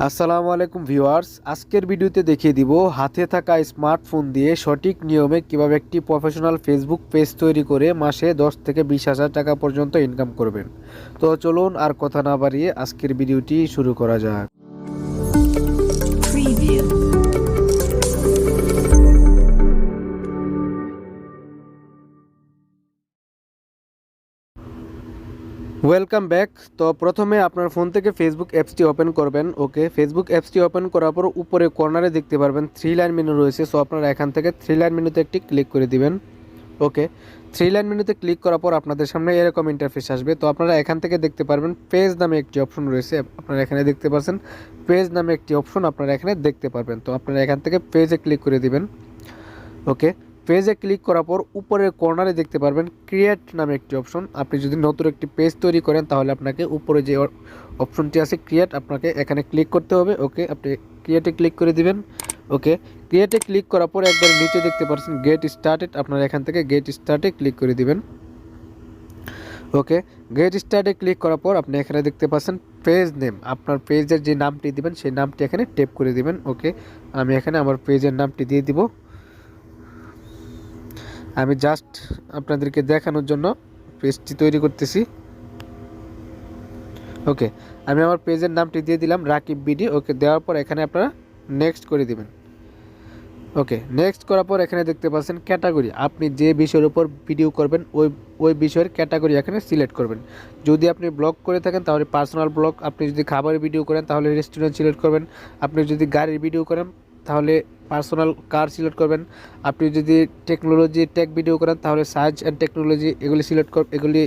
আসসালামু আলাইকুম ভিউয়ার্স, আজকের ভিডিওতে দেখিয়ে দিব হাতে থাকা স্মার্টফোন দিয়ে সঠিক নিয়মে কিভাবে একটি প্রফেশনাল ফেসবুক পেজ তৈরি করে মাসে 10 থেকে 20,000 টাকা পর্যন্ত ইনকাম করবেন। তো চলুন আর কথা না বাড়িয়ে আজকের ভিডিওটি শুরু করা যাক। Preview. Welcome back. তো প্রথমে আপনার ফোন থেকে ফেসবুক অ্যাপসটি ওপেন করবেন। ওকে, ফেসবুক অ্যাপসটি ওপেন করার পর উপরে কর্নারে দেখতে পারবেন 3 লাইন মেনু রয়েছে। সো আপনারা এখান থেকে 3 লাইন মেনুতে একটি ক্লিক করে দিবেন। ওকে, 3 লাইন মেনুতে ক্লিক করার পর আপনাদের সামনে এরকম ইন্টারফেস আসবে। তো আপনারা এখান থেকে দেখতে পারবেন পেজ নামে একটি অপশন রয়েছে। আপনারা এখানে দেখতে পাচ্ছেন পেজ নামে একটি অপশন আপনারা এখানে দেখতে পারবেন। তো আপনারা এখান থেকে পেজে ক্লিক করে দিবেন। ওকে, পেজে ক্লিক করার পর উপরের কর্নারে দেখতে পারবেন ক্রিয়েট নামে একটি অপশন। আপনি যদি নতুন একটি পেজ তৈরি করেন তাহলে আপনাকে উপরে যে অপশনটি আছে ক্রিয়েট, আপনাকে এখানে ক্লিক করতে হবে। ওকে, আপনি ক্রিয়েটে ক্লিক করে দিবেন। ওকে, ক্রিয়েটে ক্লিক করার পর একবার নিচে দেখতে পাচ্ছেন গেট স্টার্টেড, আপনারা এখান থেকে গেট স্টার্টে ক্লিক করে দিবেন। ওকে, গেট স্টার্টে ক্লিক করার পর আপনি এখানে দেখতে পাচ্ছেন পেজ নেম, আপনার পেজের যে নামটি দিবেন সেই নামটি এখানে টেপ করে দিবেন। ওকে, আমি এখানে আমার পেজের নামটি দিয়ে দিব। আমি জাস্ট আপনাদেরকে দেখানোর জন্য পেজটি তৈরি করতেছি। ওকে, আমি আমার পেজের নামটি দিয়ে দিলাম রাকিব বিডি। ওকে, দেওয়ার পর এখানে আপনারা নেক্সট করে দিবেন। ওকে, নেক্সট করার পর এখানে দেখতে পাচ্ছেন ক্যাটাগরি, আপনি যে বিষয়ের উপর ভিডিও করবেন ওই বিষয়ের ক্যাটাগরি এখানে সিলেক্ট করবেন। যদি আপনি ব্লগ করে থাকেন তাহলে পার্সোনাল ব্লগ, আপনি যদি খাবারের ভিডিও করেন তাহলে রেস্টুরেন্ট সিলেক্ট করবেন, আপনি যদি গাড়ির ভিডিও করেন তাহলে পার্সোনাল কার সিলেক্ট করবেন, আপনি যদি টেকনোলজি টেক ভিডিও করেন তাহলে সায়েন্স অ্যান্ড টেকনোলজি এগুলি সিলেক্ট করবেন। এগুলি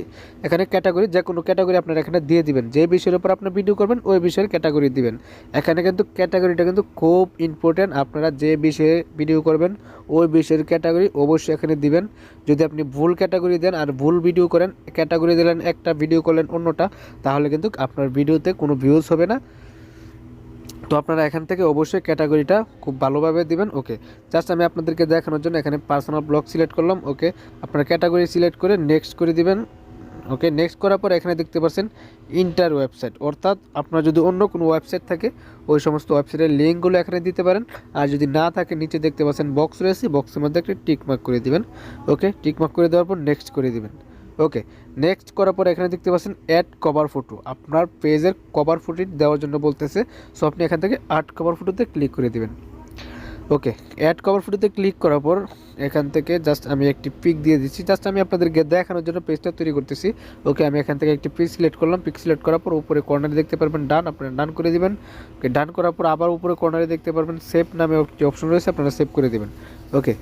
এখানে ক্যাটাগরি, যে কোনো ক্যাটাগরি আপনারা এখানে দিয়ে দিবেন। যে বিষয়ের উপর আপনি ভিডিও করবেন ওই বিষয়ের ক্যাটাগরি দিবেন। এখানে কিন্তু ক্যাটাগরিটা কিন্তু খুব ইম্পর্টেন্ট, আপনারা যে বিষয়ে ভিডিও করবেন ওই বিষয়ের ক্যাটাগরি অবশ্যই এখানে দিবেন। যদি আপনি ভুল ক্যাটাগরি দেন আর ভুল ভিডিও করেন, ক্যাটাগরি দিলেন একটা ভিডিও করলেন অন্যটা, তাহলে কিন্তু আপনার ভিডিওতে কোনো ভিউজ হবে না। তো আপনারা এখান থেকে অবশ্যই ক্যাটাগরিটা খুব ভালোভাবে দিবেন। ওকে, জাস্ট আমি আপনাদেরকে দেখানোর জন্য এখানে পার্সোনাল ব্লগ সিলেক্ট করলাম। ওকে, আপনারা ক্যাটাগরি সিলেক্ট করে নেক্সট করে দিবেন। ওকে, নেক্সট করার পর এখানে দেখতে পাচ্ছেন ইন্টার ওয়েবসাইট, অর্থাৎ আপনার যদি অন্য কোনো ওয়েবসাইট থাকে ওই সমস্ত ওয়েবসাইটের লিঙ্কগুলো এখানে দিতে পারেন। আর যদি না থাকে নিচে দেখতে পাচ্ছেন বক্স রয়েছে, বক্সের মধ্যে একটা টিক মার্ক করে দিবেন। ওকে, টিক মার্ক করে দেওয়ার পর নেক্সট করে দিবেন। ওকে, নেক্সট করার পর এখানে দেখতে পাচ্ছেন অ্যাড কভার ফটো, আপনার পেজের কভার ফটো দেওয়ার জন্য বলতেছে। সো আপনি এখান থেকে অ্যাড কভার ফটোতে ক্লিক করে দিবেন। ওকে, অ্যাড কভার ফটোতে ক্লিক করার পর এখান থেকে জাস্ট আমি একটি পিক দিয়ে দিচ্ছি, জাস্ট আমি আপনাদেরকে দেখানোর জন্য পেজটা তৈরি করতেছি। ওকে, আমি এখান থেকে একটি পিক সিলেক্ট করলাম। পিক সিলেক্ট করার পর উপরে কর্নারে দেখতে পারবেন ডান, আপনারা ডান করে দিবেন। ওকে, ডান করার পর আবার উপরে কর্নারে দেখতে পারবেন সেভ নামে একটি অপশন রয়েছে, আপনারা সেভ করে দিবেন। ওকে,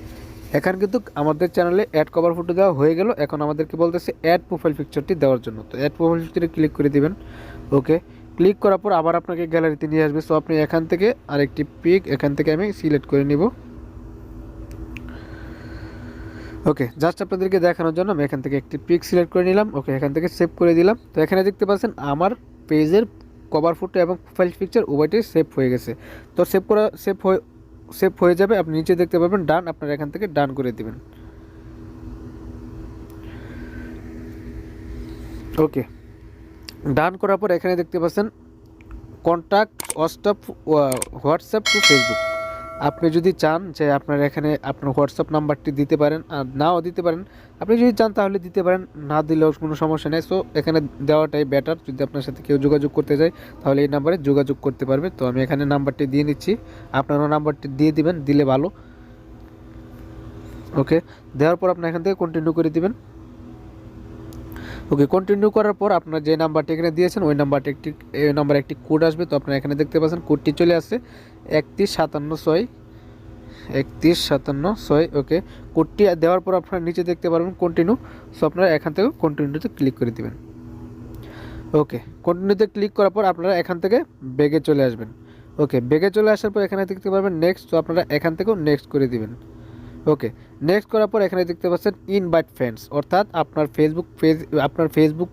এখন কিন্তু আমাদের চ্যানেলে অ্যাড কভার ফটো দেওয়া হয়ে গেল। এখন আমাদেরকে বলতেছে অ্যাড প্রোফাইল পিকচারটি দেওয়ার জন্য, তো অ্যাড প্রোফাইল পিকচারে ক্লিক করে দিবেন। ওকে, ক্লিক করার পর আবার আপনাকে গ্যালারিতে নিয়ে আসবে। সো আপনি এখান থেকে আরেকটি পিক এখান থেকে আমি সিলেক্ট করে নিব। ওকে, জাস্ট আপনাদেরকে দেখানোর জন্য আমি এখান থেকে একটি পিক সিলেক্ট করে নিলাম। ওকে, এখান থেকে সেভ করে দিলাম। তো এখানে দেখতে পাচ্ছেন আমার পেজের কভার ফটো এবং প্রোফাইল পিকচার উভয়টাই সেভ হয়ে গেছে। তো সেভ হয়ে যাবে, আপনি নিচে দেখতে পাবেন ডান, আপনারা এখান থেকে ডান করে দিবেন। ওকে, ডান করার পর এখানে দেখতে পাচ্ছেন কন্ট্যাক্ট হোয়াটসঅ্যাপ টু ফেসবুক। আপনি যদি চান যে আপনার এখানে আপনার হোয়াটসঅ্যাপ নাম্বারটি দিতে পারেন আর নাও দিতে পারেন, আপনি যদি চান তাহলে দিতে পারেন, না দিলেও কোনো সমস্যা নেই। সো এখানে দেওয়াটাই বেটার, যদি আপনার সাথে কেউ যোগাযোগ করতে চায় তাহলে এই নাম্বারে যোগাযোগ করতে পারবে। তো আমি এখানে নাম্বারটি দিয়ে নিচ্ছি, আপনারও নাম্বারটি দিয়ে দিবেন, দিলে ভালো। ওকে, দেওয়ার পর আপনি এখান থেকে কন্টিনিউ করে দিবেন। ওকে, কন্টিনিউ করার পর আপনার যে নাম্বারটি এখানে দিয়েছেন ওই নাম্বারে একটি কোড আসবে। তো আপনারা এখানে দেখতে পাচ্ছেন কোডটি চলে আসছে 31576 31576। ওকে, কোডটি দেওয়ার পর আপনারা নিচে দেখতে পারবেন কন্টিনিউ। সো আপনারা এখান থেকে কন্টিনিউতে ক্লিক করে দিবেন। ওকে, কন্টিনিউতে ক্লিক করার পর আপনারা এখান থেকে ব্যাগে চলে আসবেন। ওকে, ব্যাগে চলে আসার পর এখানে দেখতে পারবেন নেক্সট, তো আপনারা এখান থেকেও নেক্সট করে দিবেন। ওকে, নেক্সট করার পর এখানে দেখতে পাচ্ছেন ইনভাইট ফ্রেন্ডস, অর্থাৎ আপনার ফেসবুক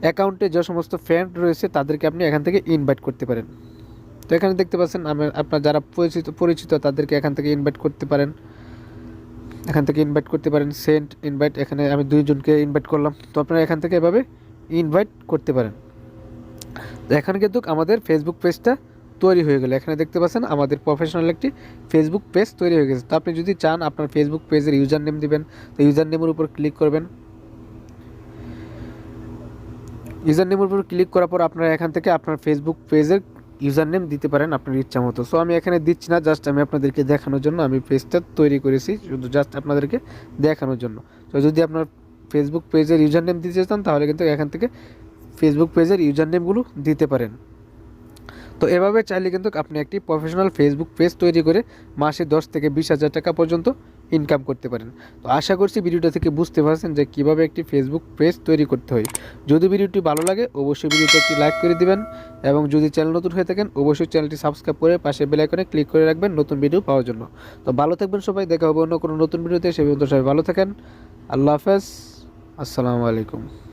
অ্যাকাউন্টে যে সমস্ত ফ্রেন্ড রয়েছে তাদেরকে আপনি এখান থেকে ইনভাইট করতে পারেন। তো এখানে দেখতে পাচ্ছেন আপনার যারা পরিচিত তাদেরকে এখান থেকে ইনভাইট করতে পারেন, সেন্ড ইনভাইট। এখানে আমি 2 জনকে ইনভাইট করলাম। তো আপনারা এখান থেকে এভাবে ইনভাইট করতে পারেন। তো এখানে কিন্তু আমাদের ফেসবুক পেজটা তৈরি হয়ে গেল। তৈরি হয়ে গেল। এখানে দেখতে পাচ্ছেন আমাদের প্রফেশনাল একটি ফেসবুক পেজ তৈরি হয়ে গেছে। তো আপনি যদি চান আপনার ফেসবুক পেজের ইউজার নেম দিবেন, তো ইউজার নেমের উপর ক্লিক করবেন। ইউজার নেমের উপর ক্লিক করার পর আপনারা এখান থেকে আপনার ফেসবুক পেজের ইউজার নেম দিতে পারেন আপনার ইচ্ছা মতো। সো আমি এখানে দিচ্ছি না, জাস্ট আমি আপনাদেরকে দেখানোর জন্য আমি পেজটা তৈরি করেছি, শুধু জাস্ট আপনাদেরকে দেখানোর জন্য। তো যদি আপনার ফেসবুক পেজের ইউজার নেম দিতে চান তাহলে কিন্তু এখান থেকে ফেসবুক পেজের ইউজার নেমগুলো দিতে পারেন। তো এভাবে চাইলে কিন্তু আপনি একটি প্রফেশনাল ফেসবুক পেজ তৈরি করে মাসে 10 থেকে 20,000 টাকা পর্যন্ত ইনকাম করতে পারেন। তো আশা করছি ভিডিওটা থেকে বুঝতে পারছেন যে কীভাবে একটি ফেসবুক পেজ তৈরি করতে হয়। যদি ভিডিওটি ভালো লাগে অবশ্যই ভিডিওতে একটি লাইক করে দিবেন, এবং যদি চ্যানেল নতুন হয়ে থাকেন অবশ্যই চ্যানেলটি সাবস্ক্রাইব করে পাশে বেল আইকনে ক্লিক করে রাখবেন নতুন ভিডিও পাওয়ার জন্য। তো ভালো থাকবেন সবাই, দেখা হবে অন্য কোনো নতুন ভিডিওতে। সে পর্যন্ত সবাই ভালো থাকেন। আল্লাহ হাফেজ, আসসালামু আলাইকুম।